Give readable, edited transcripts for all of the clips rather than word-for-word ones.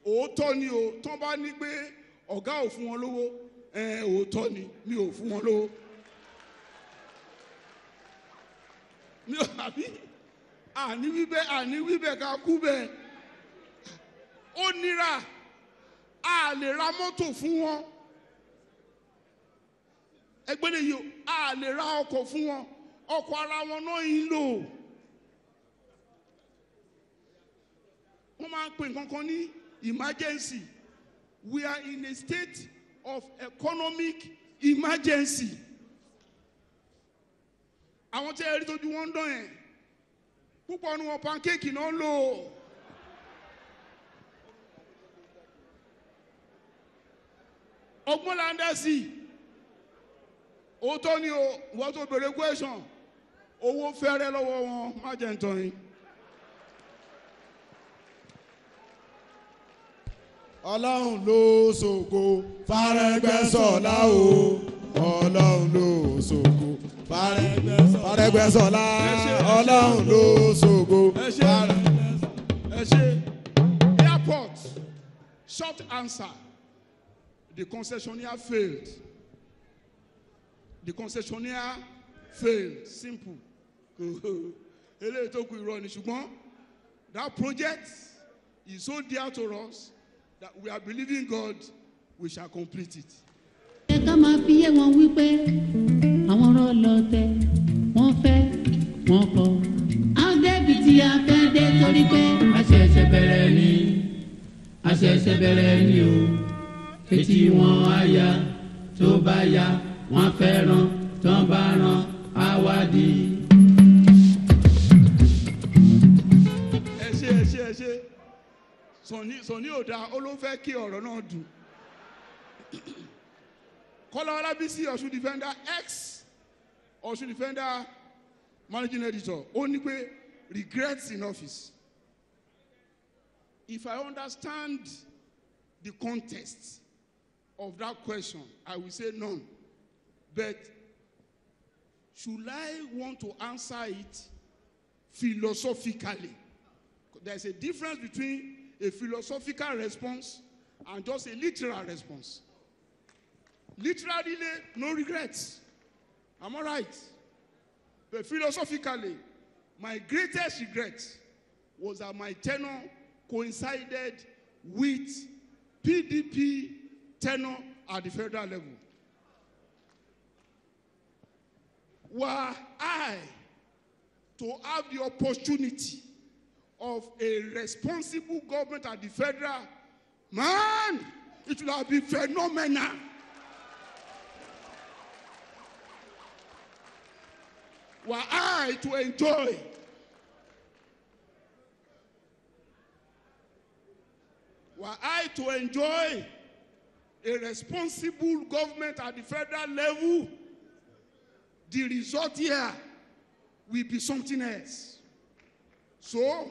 òótọ́ ni o tán bá ní pé ọ̀gá ò fún wọn lówó òótọ́ ni mi ò fún wọn lówó. mi ò àbí àní wíbẹ̀ ká kú bẹ́ẹ̀. Ó nira a lè ra mọ́tò fún wọn. Ẹgbẹ́ lè yí o a lè ra ọkọ̀ fún wọn. Ọkọ̀ ara wọn náà yìí lò. Wọ́n máa ń pè nǹkan kan ní emergency. We are in a state of economic emergency. Àwọn tí ẹ rí tójú wọn ń dán yẹn púpọ̀ nu wọn pancake náà lò. Ọgbọ́n là ń dá sí. Òótọ́ ni o wọ́n tó béèrè question owó fẹ́rẹ́ lọ́wọ́ wọn má jẹ́ ń tàn yín. Ọlọ́run ló ṣògo Fárẹ́gbẹ́ṣọlá o. Ọlọ́run ló ṣògo Fárẹ́gbẹ́ṣọlá. Ọlọ́run ló ṣògo Fárẹ́gbẹ́ṣọlá. Airport. Short answer. The concessionaire failed. The concessionaire failed. Simple. Eléyìí tó kù irọ́ ni ṣùgbọ́n that project is so dear to us that we are believing God we shall complete it. Ẹ ká máa fi yé wọn wípé àwọn ọlọ́tẹ̀ wọ́n fẹ́ wọ́n kọ̀. Àwọn débi tí a fẹ́ dé torí pé a ṣẹ̀ṣẹ̀ bẹ̀rẹ̀ ni o. Etí wọn á ya tó bá ya wọ́n fẹ́ràn tó bá ràn á wá di. Ẹ ṣe Sọ̀ní ò dáa ó ló fẹ́ kí ọ̀rọ̀ náà dùn. Kọ́lá Ọlábísí Ọ̀ṣun defender ex Ọ̀ṣun defender managing editor ó ní pé regrets in office. If I understand the context of that question, I will say none. But should I want to answer it philosophically? There's a difference between a philosophical response and just a literal response. Literally, no regrets. Am I right? But philosophically, my greatest regret was that my tenure coincided with PDP tenure at the federal level. Were I to have the opportunity of a responsible government at the federal, man, it would have been phenomenal. Were I to enjoy a responsible government at the federal level, the result here will be something else. So,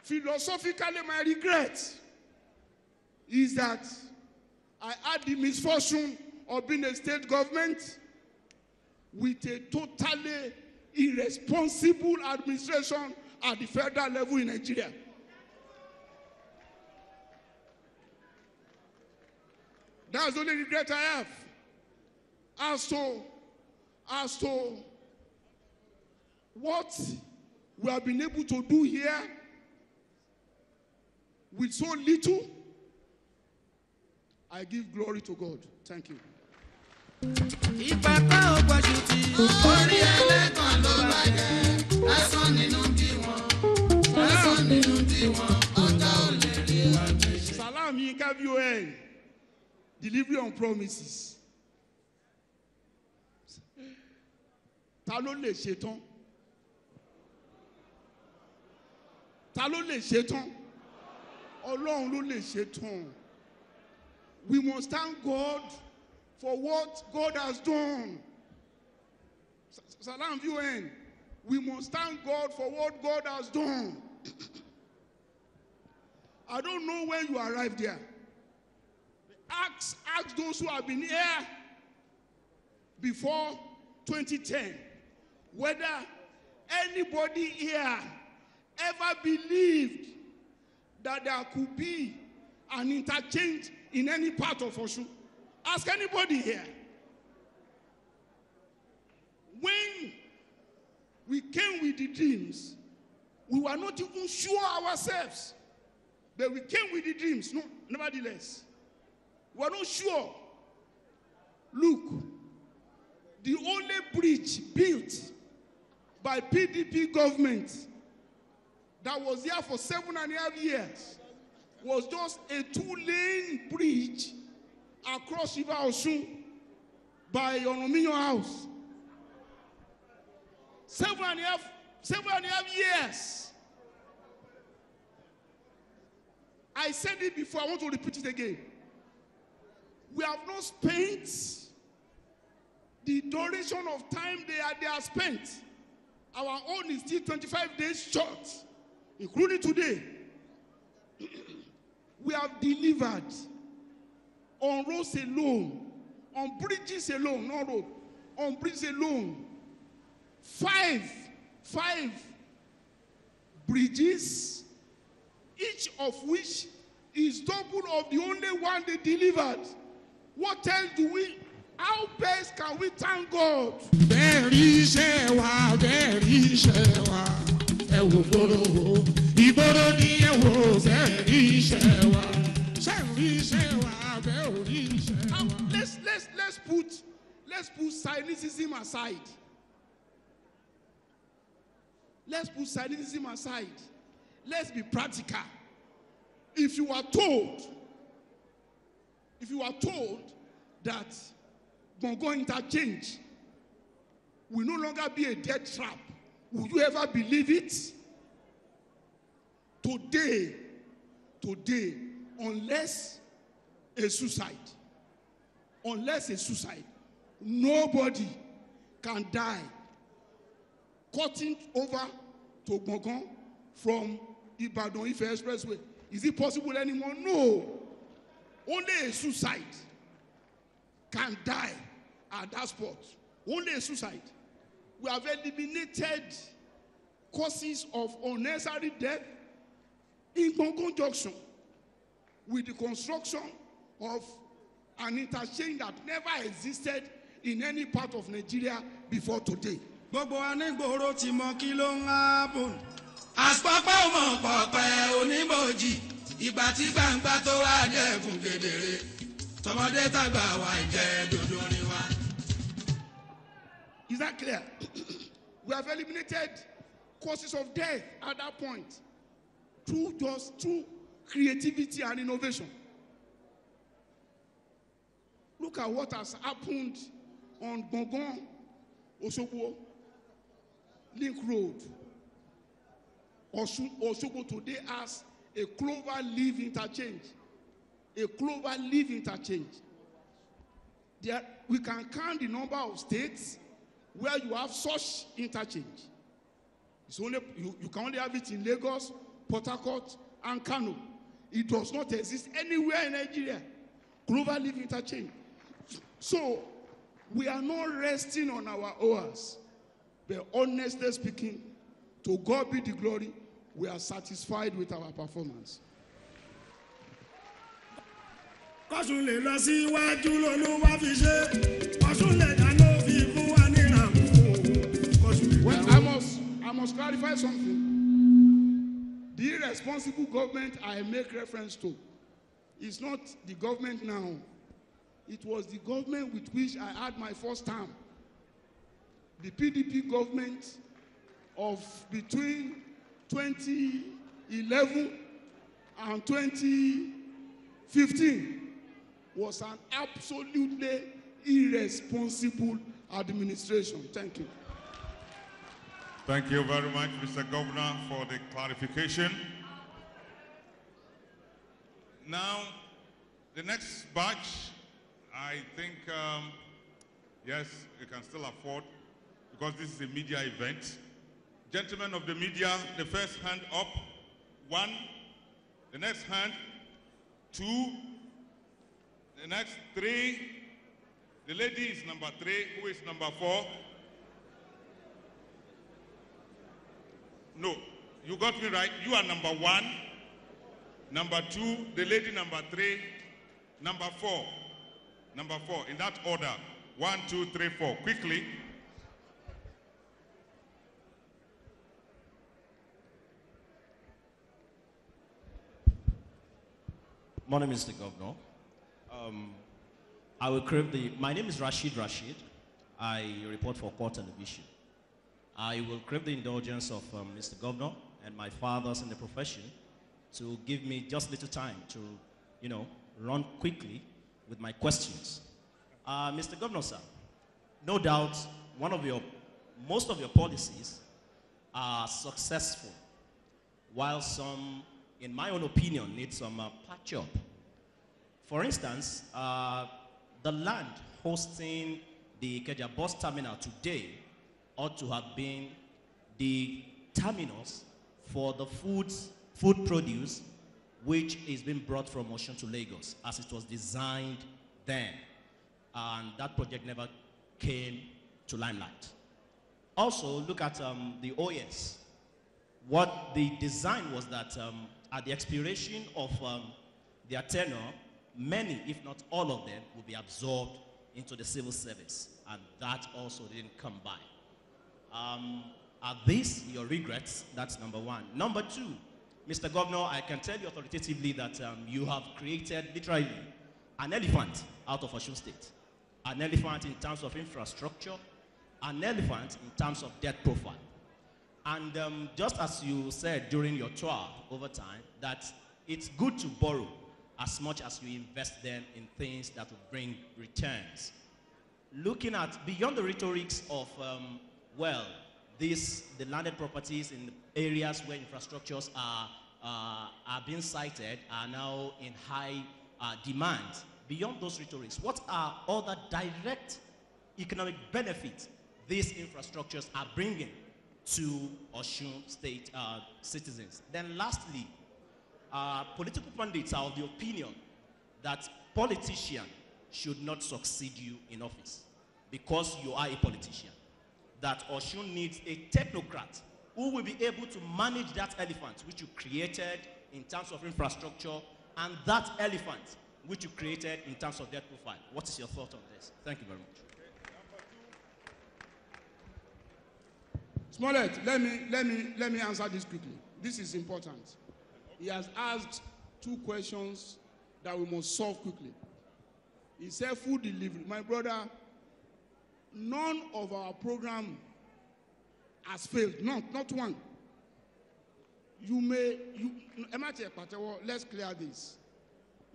philosophically, my regret is that I had the misfortune of being a state government with a totally irresponsible administration at the federal level in Nigeria. That's the only regret I have. As to what we have been able to do here with so little, I give glory to God. Thank you. Salam interview delivery on promises. Ta ló lè ṣetán? Ta ló lè ṣetán? Ọlọ́run ló lè ṣetán. We must thank God for what God has done. Salam UN. We must thank God for what God has done. I don't know when you arrived there. Ask those who have been here before 2010 whether anybody here ever believed that there could be an interchange in any part of Osun. Ask anybody here. When we came with the dreams, we were not even sure ourselves. But we came with the dreams, no, nevertheless. We were not sure. Look, the only bridge built by PDP government that was there for 7.5 years was just a 2-lane bridge across River Osun by Onominyo House. 7.5 years. I said it before, I want to repeat it again. We have not spent the duration of time they are spent. Our own is still 25 days short, including today. We have delivered on roads alone, on bridges alone, not road, on bridges alone. Five bridges, each of which is double of the only one they delivered. What else do we, how best can we thank God? Very shewa, very shewa. Ewo gboro, igboro ni ewo. Very shewa, very shewa, very shewa. Let's put cynicism aside. Let's put cynicism aside. Let's be practical. If you are told that Gongo interchange will no longer be a death trap, would you ever believe it? Today, unless a suicide, nobody can die cutting over to Gongo from Ibadan-Ife Expressway. Is it possible anymore? No. Only a suicide can die at that spot. Only a suicide. We have eliminated causes of unnecessary death in Gongo Junction with the construction of an interchange that never existed in any part of Nigeria before today. Gbogbo anigboro ti mọ kí ló ń happen. Àpapọ̀ ọmọ pọ̀pẹ́ oníbòjì. Ìgbà tí gbangba tó wá dẹ́kun kedere. Tọmọdé tàgbà wá jẹ́ dodo ni wá. Is that clear? We have eliminated causes of death at that point through creativity and innovation. Look at what has happened on Gongo Osogbo Link Road. Osogbo today has a clover leaf interchange. A clover leaf interchange. There, we can count the number of states where you have such interchange. It's only, you can only have it in Lagos, Port Harcourt, and Kano. It does not exist anywhere in Nigeria. Clover leaf interchange. So, we are not resting on our oars. But honestly speaking, to God be the glory, we are satisfied with our performance. I must clarify something. The irresponsible government I make reference to is not the government now. It was the government with which I had my first term. The PDP government of between 2011 and 2015 was an absolutely irresponsible administration. Thank you. Thank you very much, Mr. Governor, for the clarification. Now, the next batch, I think, yes, you can still afford, because this is a media event. Gentlemen of the media, the first hand up, 1. The next hand, 2. The next 3. The lady is number 3. Who is number 4? No, you got me right. You are number 1. number 2, the lady number 3, number 4. Number 4, in that order. 1, 2, 3, 4. Quickly. Morning, Mr. Governor. I will crave my name is Rashid. I report for Core Television. I will crave the indulgence of Mr. Governor and my fathers in the profession to give me just little time to, run quickly with my questions. Mr. Governor, sir, no doubt most of your policies are successful, while some, in my own opinion, need some patch up. For instance, the land hosting the Ikeja bus terminal today ought to have been the terminus for the food produce which is being brought from Osun to Lagos, as it was designed then. And that project never came to limelight. Also, look at the OS. What the design was that at the expiration of their tenure, many, if not all of them, will be absorbed into the civil service, and that also didn't come by. Are these your regrets? That's number 1. Number 2, Mr. Governor, I can tell you authoritatively that you have created literally an elephant out of Osun State. An elephant in terms of infrastructure, an elephant in terms of debt profile. And just as you said during your tour over time, that it's good to borrow as much as you invest them in things that will bring returns. Looking at beyond the rhetorics of, the landed properties in areas where infrastructures are being cited are now in high demand. Beyond those rhetorics, what are other direct economic benefits these infrastructures are bringing to Osun State citizens? Then lastly, political pundits are of the opinion that politicians should not succeed you in office because you are a politician. That Osun needs a technocrat who will be able to manage that elephant which you created in terms of infrastructure and that elephant which you created in terms of debt profile. What is your thought on this? Thank you very much. Smollett, let me answer this quickly. This is important. He has asked 2 questions that we must solve quickly. He said food delivery. My brother, none of our program has failed. Not one. Let's clear this.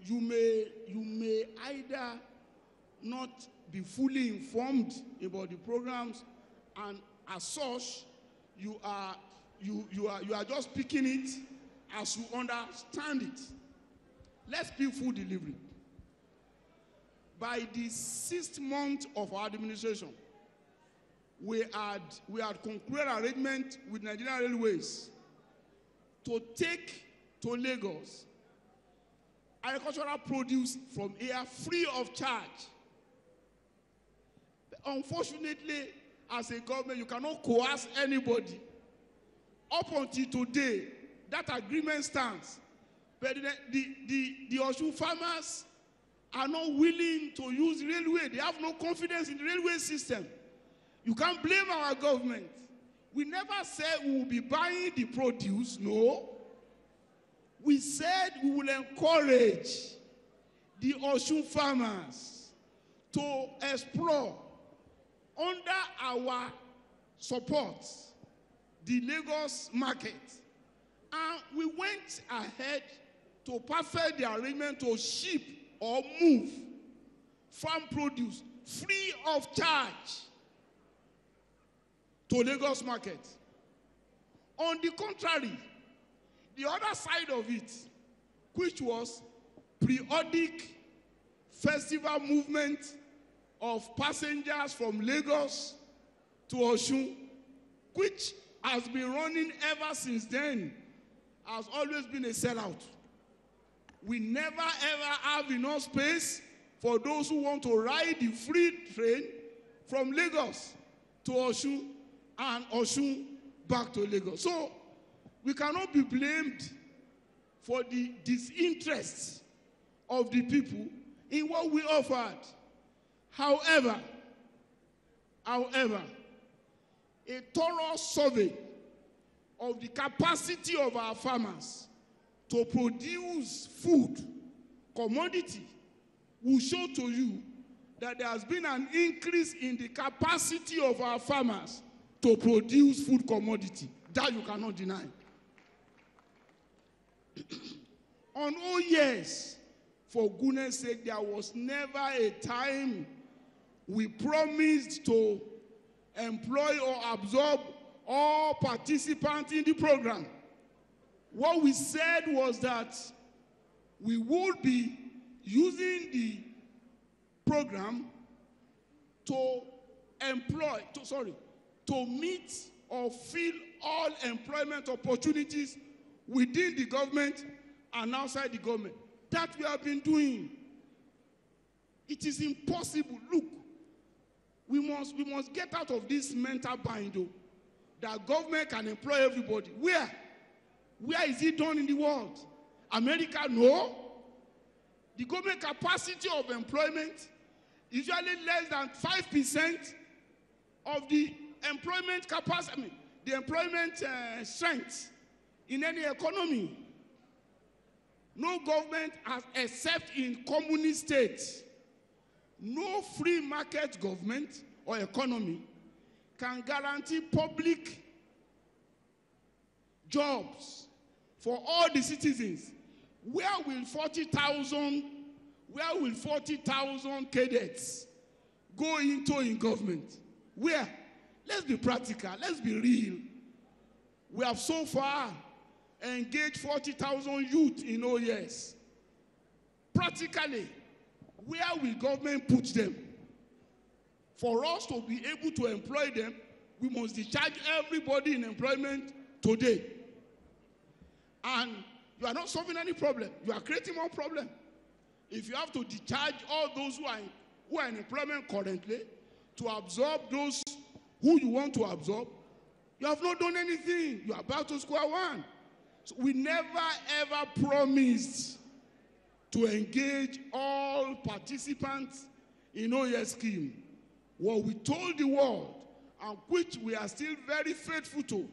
You may either not be fully informed about the programs, and as such, you are just picking it as you understand it. Let's pick food delivery. By the 6th month of our administration, we had concluded arrangement with Nigerian Railways to take to Lagos agricultural produce from here free of charge. Unfortunately, as a government, you cannot coerce anybody. Up until today, that agreement stands. But the Osun farmers are not willing to use railway. They have no confidence in the railway system. You can't blame our government. We never said we will be buying the produce, no. We said we will encourage the Osun farmers to explore under our support the Lagos market. And we went ahead to perfect the arrangement to ship or move farm produce free of charge to Lagos market. On the contrary, the other side of it, which was periodic festival movement of passengers from Lagos to Osun, which has been running ever since then, has always been a sellout. We never ever have enough space for those who want to ride the free train from Lagos to Osun and Osun back to Lagos. So we cannot be blamed for the disinterest of the people in what we offered. However, a thorough survey of the capacity of our farmers to produce food, commodity, will show to you that there has been an increase in the capacity of our farmers to produce food commodity. That you cannot deny. On all years, for goodness sake, there was never a time we promised to employ or absorb all participants in the program. What we said was that we would be using the program to meet or fill all employment opportunities within the government and outside the government. That we have been doing. It is impossible. Look, we must get out of this mental bind that government can employ everybody. Where? Where is it done in the world? America, no. The government capacity of employment is usually less than 5% of the employment capacity, the employment strength in any economy. No government, except in communist states, no free market government or economy can guarantee public jobs for all the citizens. Where will 40,000 cadets go into in government? Where? Let's be practical. Let's be real. We have so far engaged 40,000 youth in OES. Practically, where will government put them? For us to be able to employ them, we must discharge everybody in employment today. And you are not solving any problem. You are creating more problem. If you have to discharge all those who are in employment currently to absorb those who you want to absorb, you have not done anything. You are back to square one. So we never ever promised to engage all participants in OES scheme. What we told the world, and which we are still very faithful to,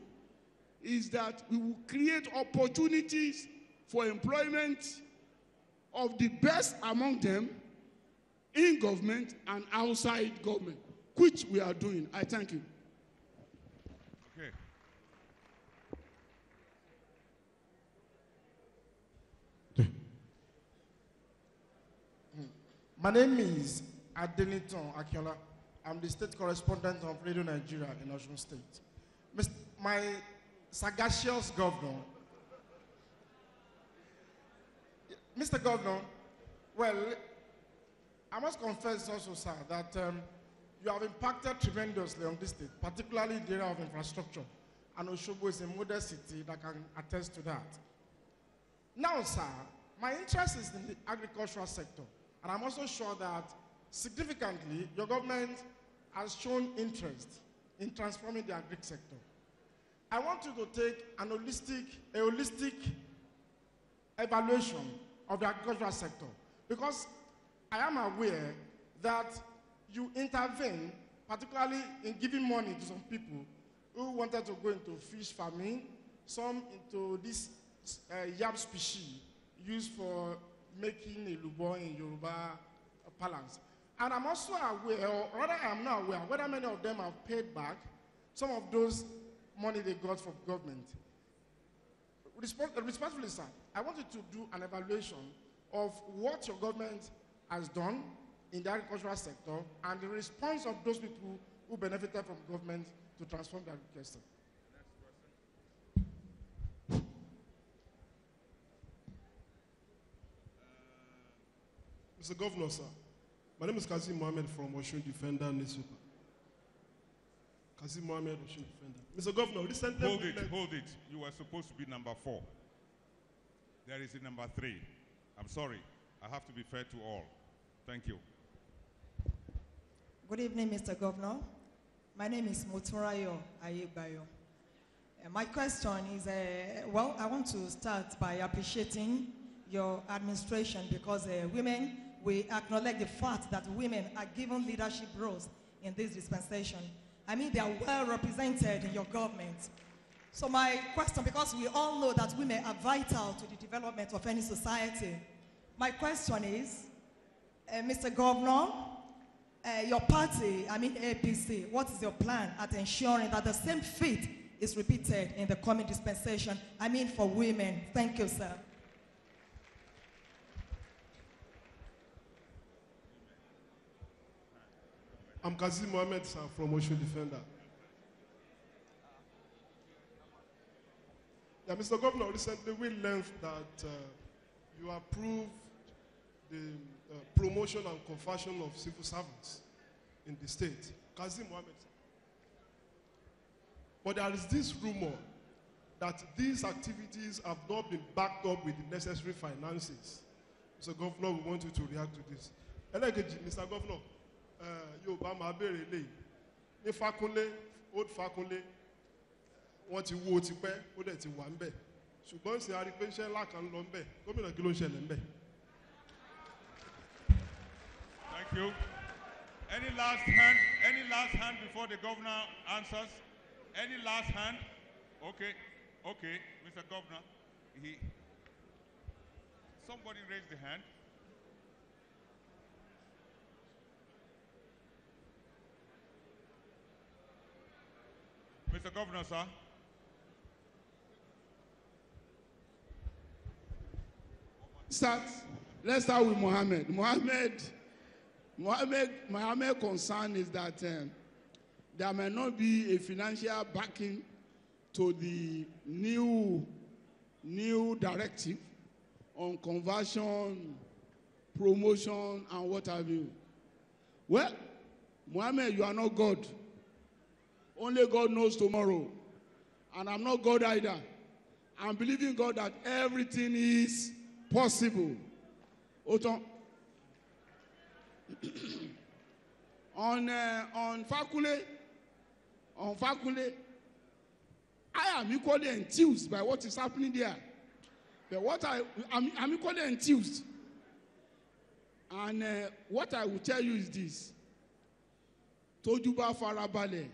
is that we will create opportunities for employment of the best among them in government and outside government, which we are doing. I thank you. Okay. My name is Adeniton Akiola. I'm the state correspondent of Radio Nigeria in Osun State. My sagacious governor, Mr. Governor, well, I must confess also, sir, that you have impacted tremendously on this state, particularly in the area of infrastructure. And Osogbo is a model city that can attest to that. Now, sir, my interest is in the agricultural sector. And I'm also sure that significantly, your government has shown interest in transforming the agri sector. I want you to take a holistic evaluation of the agricultural sector, because I am aware that you intervene, particularly in giving money to some people who wanted to go into fish farming, some into this yam species used for making a lubo in Yoruba parlance. And I'm also aware, or rather I am not aware, whether many of them have paid back some of those money they got from government. Respectfully, sir, I want you to do an evaluation of what your government has done in the agricultural sector and the response of those people who benefited from government to transform the agriculture sector. Mr. Governor, sir, my name is Kazim Mohammed from Osun Defender newspaper. Kazim Mohammed, Osun Defender. Mr. Governor, recently... Hold it. You were supposed to be number 4. There is a number 3. I'm sorry. I have to be fair to all. Thank you. Good evening, Mr. Governor. My name is Moturayo Ayebayo. My question is, well, I want to start by appreciating your administration because women, we acknowledge the fact that women are given leadership roles in this dispensation. I mean, they are well represented in your government. So my question, because we all know that women are vital to the development of any society, my question is, Mr. Governor, your party, I mean APC, what is your plan at ensuring that the same feat is repeated in the coming dispensation? I mean for women. Thank you, sir. I'm Kazim Mohammed, sir, from Ocean Defender. Yeah, Mr. Governor, recently we learned that you approved the promotion and conversion of civil servants in the state. Kazim Mohammed, sir. But there is this rumor that these activities have not been backed up with the necessary finances. Mr. Governor, we want you to react to this. Mr. Governor, Yorùbá máa béèrè eléyìí ní Fákúnlé old Fákúnlé wọ́n ti wó ti pẹ́ ó dẹ̀ ti wà ń bẹ̀ ṣùgbọ́n ṣe a rí pé iṣẹ́ ńlá kan lọ ń bẹ̀ gómìnà kí ló ń ṣẹlẹ̀ ń bẹ̀. Thank you. Any last hand? Any last hand before the governor answers? Any last hand? Okay, okay, Mr. Governor. Somebody raised the hand. Mr. Governor, sir. Let's start with Mohammed. Mohammed concern is that there may not be a financial backing to the new directive on conversion, promotion, and what have you. Well, Mohammed, you are not God. Only God knows tomorrow. And I'm not God either. I'm believing God that everything is possible. Oton. on Fakule, I am equally enthused by what is happening there. But I'm equally enthused. And what I will tell you is this. Tojuba farabale.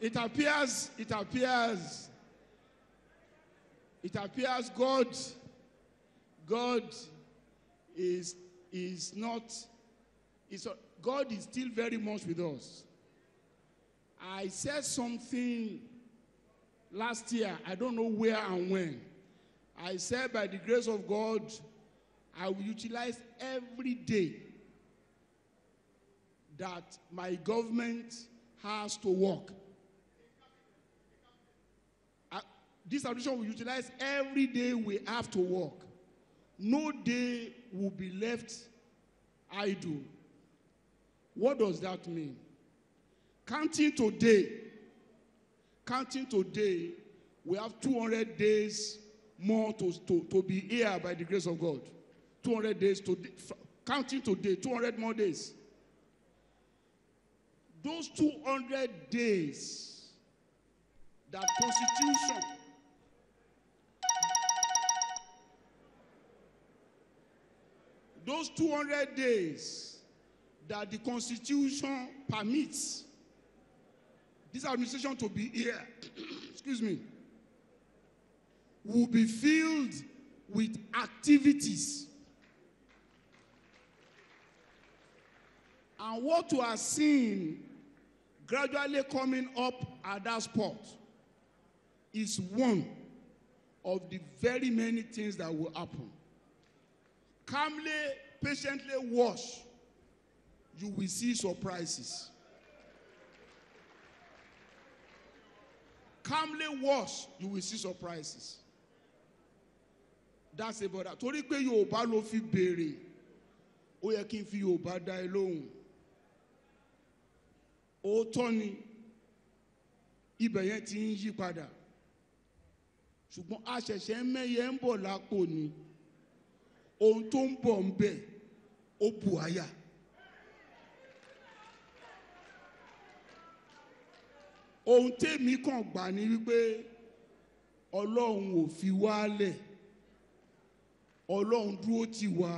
It appears God is still very much with us. I said something last year, I don't know where and when. I said by the grace of God, I will utilize every day that my government has to work. This administration will utilize every day we have to work. No day will be left idle. What does that mean? Counting today, we have 200 days more to be here by the grace of God. 200 days counting today, 200 more days. Those 200 days, that Constitution, those 200 days that the Constitution permits this administration to be here, excuse me, will be filled with activities. And what we are seeing gradually coming up at that spot is one of the very many things that will happen. Calmly, patiently watch. You will see surprises. Calmly watch. You will see surprises. That's about that. Torí pé Yorùbá ló fi béèrè, ó yẹ kí n fi Yorùbá dá ẹ lóhùn. Òótọ́ ni ibẹ̀ yẹn ti ń yí padà. Ṣùgbọ́n àṣẹ̀ṣẹ̀ mẹ́yẹ ń bọ̀ lápò ni. Ohun tó ń bọ̀ ń bẹ̀ ó bù àyà. ohun tèmi kàn gbà ní wípé Ọlọ́run ò fi wálẹ̀, Ọlọ́run dúró tì wá,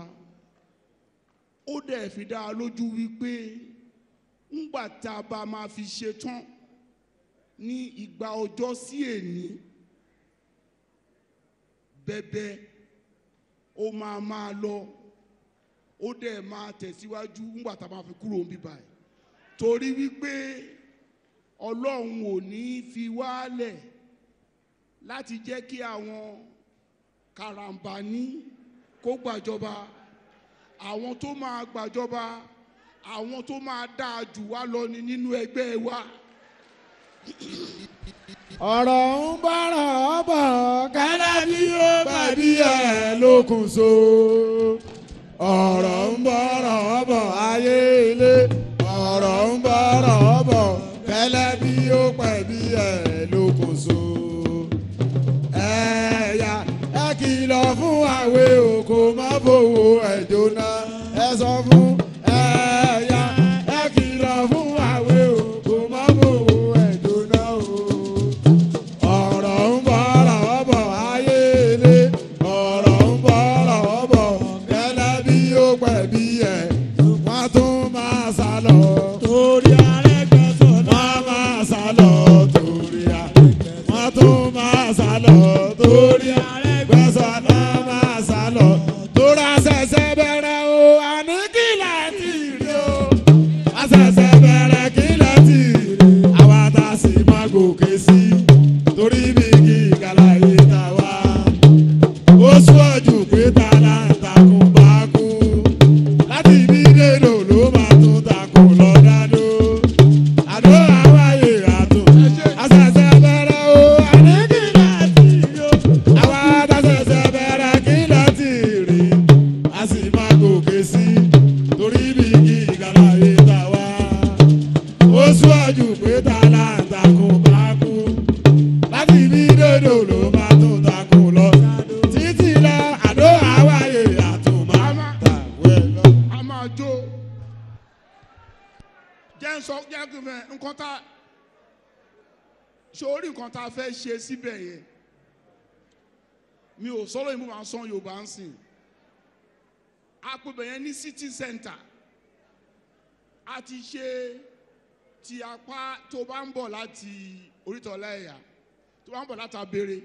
ó dẹ̀ fi dá a lójú wípé ńgbà tá a bá máa fi ṣe tán ní ìgbà ọjọ́ sí èní bẹ́bẹ́ ó máa lọ, ó dẹ̀ máa tẹ̀síwájú ńgbà tá a máa fi kúrò ń bíbá ẹ̀, torí wípé Ọlọ́run ò ní fi wálẹ̀ láti jẹ́ kí àwọn karambani kó gbàjọba, àwọn tó máa gbàjọba, àwọn tó máa dáa jù wá lọ ní nínú ẹgbẹ́ wa. ọ̀rọ̀ ń bọ̀rọ̀ bọ̀ kẹ́lẹ́ bí ó bẹ̀bí ẹ̀ lókun so. ọ̀rọ̀ ń bọ̀rọ̀ bọ̀ ayé ilé. ọ̀rọ̀ ń bọ̀rọ̀ bọ̀ kẹ́lẹ́ bí ó bẹ̀bí ẹ̀ lókun so. ẹ̀yà ẹ kìlọ̀ fún àwẹ̀ òkò má fowó ẹ̀ jóná. ẹ sọ fún ẹ̀yà ẹ kìlọ̀ fún àwẹ̀ òkò má fowó ẹ̀ jóná o. ọ̀rọ̀ ń bọ̀rọ̀ bọ̀ ayé ilé. ọ̀rọ̀ ń bọ̀rọ̀ bọ̀ kẹ́lẹ́ bí ó pẹ̀ bí ẹ̀ wọ́n tún máa sá lọ. torí Arẹ́gbẹ́ṣọlá wọ́n máa sá lọ. torí wọ́n tún máa sá lọ. torí Arẹ́gbẹ́ṣọlá máa sá lọ. torí àṣẹ̀ṣẹ̀ bẹ̀rẹ̀ o àní kí láti rí o. àṣẹ̀ṣẹ̀ bẹ̀rẹ̀ kí láti rí. àwa tá a sì máa gòkè sí torí bí gíga láyé tá a wá. ó ṣọ́jú pé ta là ń takùn bá kú. láti bí dénú ló máa tún takùn lọ dádó. àdó àwáyé àtún. àṣẹ̀ṣẹ̀ bẹ̀rẹ̀ o àní kí láti rí o. àwa tá a ṣẹ̀ṣẹ̀ bẹ̀rẹ̀ kí láti rí. a sì máa gòkè sí torí bí gíga láyé tá a wá. ó ṣọ́jú pé ta là ń takùn bá kú. láti bí dénú ló máa tún takùn lọ. títí lọ àdó àwáyé àtún máa tàwé lọ. A máa jó jẹ́ ń sọ jẹ́ kí n fẹ́ nǹkan tá sórí nǹkan tá a fẹ́ ṣe síbẹ̀ yẹn mi ò sọ́rọ̀ ìmú máa sọ Yorùbá ń sìn àpèbẹ̀ yẹn ní city center a ti ṣe ti apá tó bá ń bọ̀ láti Orítọ̀lá Ẹ̀yà tó bá ń bọ̀ láti Abẹ́rẹ́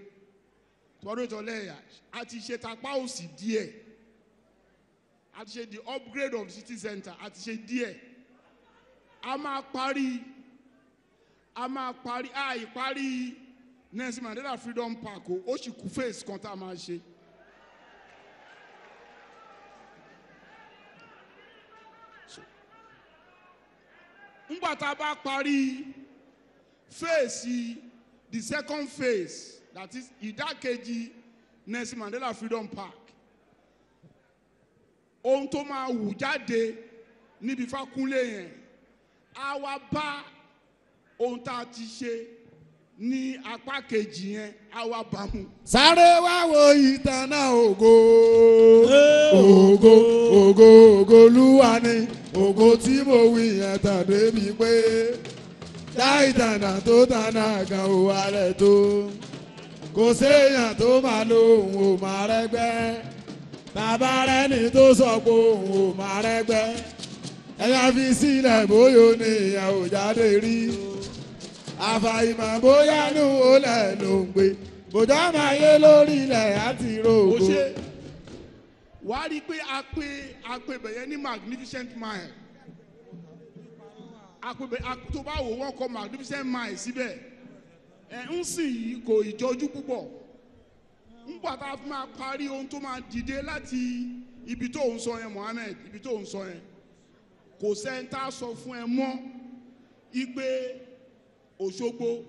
tó bá ń Orítọ̀lá Ẹ̀yà a ti ṣe tapá òsì díẹ̀ a ti ṣe the upgrade of the city center a ti ṣe díẹ̀ a máa parí àìparí Nelson Mandela Freedom Park ó sì kú phase kan tá a máa ṣe. Ngbà tá a bá parí phase the second phase that is ìdákejì Nelson Mandela Freedom Park ohun tó máa wù jáde níbi Fákúnlé yẹn á wá bá ohun tá a ti ṣe ní apá kejì yẹn á wá bá mu. sáré wá wo ìtànà ògo ògo ògo ògo Olúwa ni ògo tí mo wí yẹn tàn débi pé dá ìtànà tó tànà gan ò wá rẹ̀ tó kò séèyàn tó máa lo òun ò máa rẹ́gbẹ́ tàbá rẹ́ni tó sọ pé òun ò máa rẹ́gbẹ́ ẹ̀yà fi sílẹ̀ bóyá ní ìyẹn ò jáde rí àfàìmọ̀ bóyá nù ó lẹ̀ ló ń gbé bòjá máa yé lórí ilẹ̀ àti rògbò. ó ṣe wàá rí i pé a pè bẹ̀yẹn ní magnificent mile tó bá wò wọ́n kọ magnificent mile síbẹ̀ ń sìn yìí kò ìjọjú púpọ̀ ńgbà tá a fi máa parí ohun tó máa dìde láti ibi tó ń sọ yẹn Mohammed ibi tó ń sọ yẹn kò sẹ́ńtà sọ fún ẹ mọ́ ipe Òṣogbo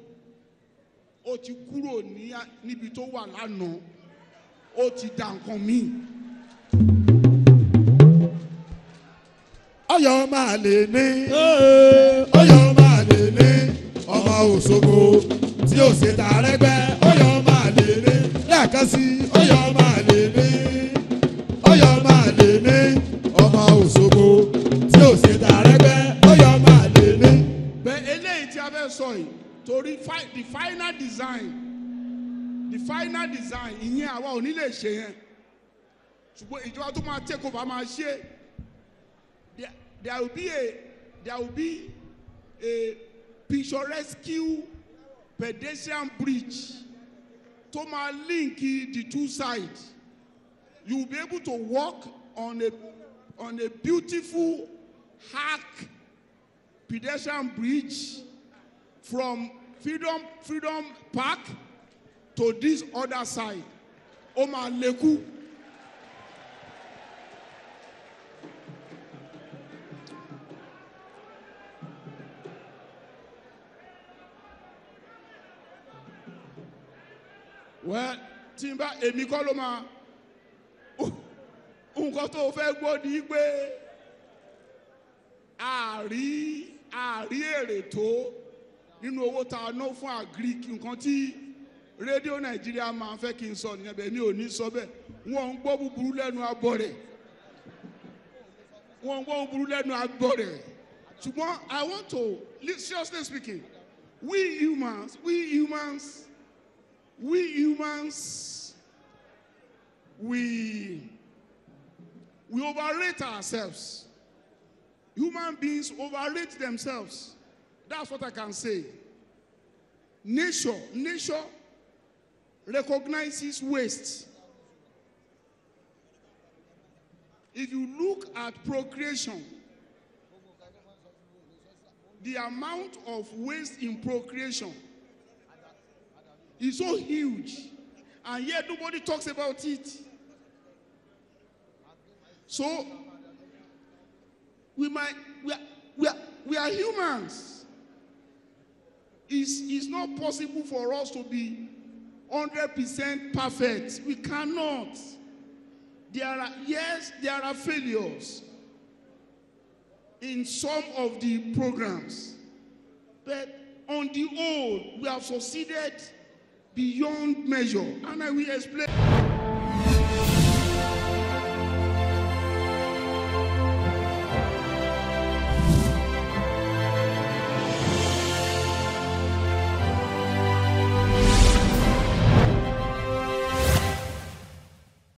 ó ti kúrò níbi tó wà lánàá ó ti dà nǹkan míì. Ọ̀yọ́ máa lè ní Ọ̀yọ́ máa lè ní ọmọ Òṣogbo tí ó ṣe tàrẹ́gbẹ́ Ọ̀yọ́ máa lè ní lẹ́ẹ̀kan sí Ọ̀yọ́ máa lè ní Ọ̀yọ́ máa lè ní ọmọ Òṣogbo tí ó ṣe tàrẹ́gbẹ́ Ọ̀yọ́ máa lè ní. bẹ́ẹ̀ eléyìí tí a fẹ́ sọ yìí torí the final design ìyẹn àwa ò ní lè ṣe yẹn ṣùgbọ́n ìjọba tó máa take over máa ṣe there will be a picturesque pedestrian bridge to máa link the two sides. You will be able to walk on a beautiful arc pedestrian bridge from Freedom Park to this other side. Oma Leku. Well, Timba èmi kọ́ ló máa nǹkan tó fẹ́ gbọ́ ni pé àárí èrè tó nínú owó tá a ná fún agric nǹkan tí rédíò Nàìjíríà máa ń fẹ́ kí n sọ nìyẹn bẹ́ẹ̀ mi ò ní sọ bẹ́ẹ̀ wọ́n ń gbọ́ búburú lẹ́nu abọ́ rẹ̀ ṣùgbọ́n I want to seriously speaking we humans we overrate ourselves. Human beings overrate themselves. That's what I can say. Nature recognizes waste. If you look at procreation, the amount of waste in procreation is so huge, and yet nobody talks about it. So we are humans. It's not possible for us to be 100% perfect. We cannot. There are failures in some of the programs, but on the whole, we have succeeded beyond measure, and I will explain.